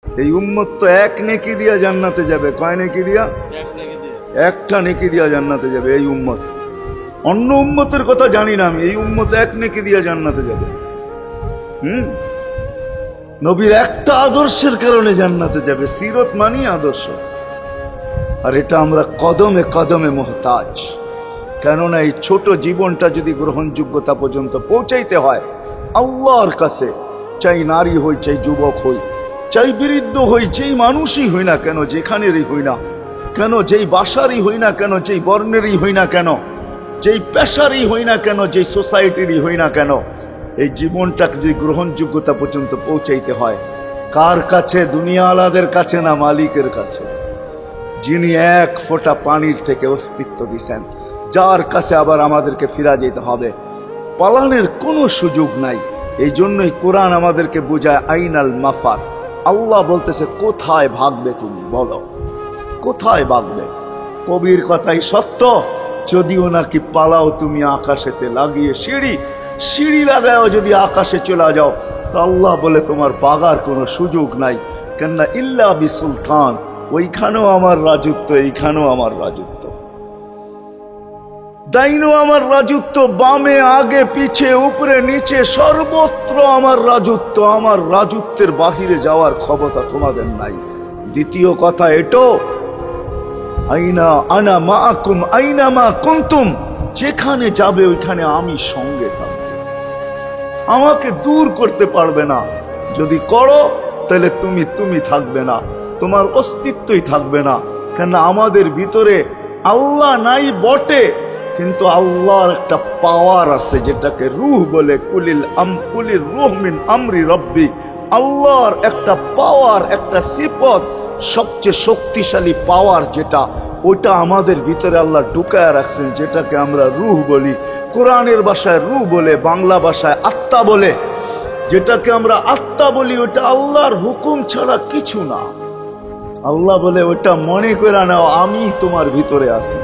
এই উম্মত তো এক নেকি দিয়া জান্নাতে যাবে। কয় নেকি দিয়া? একটা নেকি দিয়া জান্নাতে যাবে এই উম্মত। অন্য উম্মতের কথা জানি না আমি, এই উম্মত এক নেকি দিয়া জান্নাতে যাবে। নবীর একটা আদর্শের কারণে জান্নাতে যাবে। সিরত মানি আদর্শ, আর এটা আমরা কদমে কদমে মুহতাজ। কেননা এই ছোট জীবনটা যদি গ্রহণযোগ্যতা পর্যন্ত পৌঁছাইতে হয় আল্লাহর কাছে, চাই নারী হই, চাই যুবক হই, চাই বৃদ্ধ হই, যেই মানুষই হই না কেন, যেখানেরই হই না কেন, যেই বাসারই হই না কেন, যেই বর্ণেরই হই না কেন, যেই পেশারই হই না কেন, যেই সোসাইটিরই হই না কেন, এই জীবনটাকে যদি গ্রহণযোগ্যতা পর্যন্ত পৌঁছাইতে হয় কার কাছে? দুনিয়া আলাদের কাছে না, মালিকের কাছে, যিনি এক ফোঁটা পানির থেকে অস্তিত্ব দিছেন, যার কাছে আবার আমাদেরকে ফিরা যেতে হবে। পালানের কোনো সুযোগ নাই। এই জন্যই কোরআন আমাদেরকে বোঝায় আইনাল মাফার। আল্লাহ বলতেছে কোথায় ভাগবে তুমি, বলো কোথায় ভাগবে? কবির কথাই সত্য, যদিও নাকি পালাও তুমি আকাশেতে লাগিয়ে সিঁড়ি, সিঁড়ি লাগাও যদি আকাশে চলে যাও, তো আল্লাহ বলে তোমার পাগার কোনো সুযোগ নাই। কেননা ইল্লা বিসুলতান, ওইখানেও আমার রাজত্ব, এইখানেও আমার রাজত্ব, ডাইনো আমার রাজত্ব, বামে আগে পিছে উপরে নিচে সর্বত্র আমার রাজত্ব। আমার রাজত্বের বাহিরে যাওয়ার ক্ষমতা তোমাদের নাই। দ্বিতীয় কথা এটো, আইনা আনা মাআকুম আইনা মা কুনতুম, যেখানে যাবে ওইখানে আমি সঙ্গে থাকব, আমাকে দূর করতে পারবে না। যদি করো তাহলে তুমি থাকবে না, তোমার অস্তিত্বই থাকবে না। কেন আমাদের ভিতরে আল্লাহ নাই বটে, কিন্তু আল্লাহর একটা পাওয়ার আছে যেটাকে রূহ বলে। কুলির রূহ মিন আমরি রব্বি, আল্লাহর একটা পাওয়ার, একটা সিফত, সবচেয়ে শক্তিশালী পাওয়ার যেটা, ওটা আমাদের ভিতরে আল্লাহ ঢুকায় রাখছেন, যেটাকে আমরা রূহ বলি। কোরআনের ভাষায় রূহ বলে, বাংলা ভাষায় আত্মা বলে। যেটাকে আমরা আত্মা বলি ওটা আল্লাহর হুকুম ছাড়া কিছু না। আল্লাহ বলে ওটা মনে করে নাও আমি তোমার ভিতরে আছি।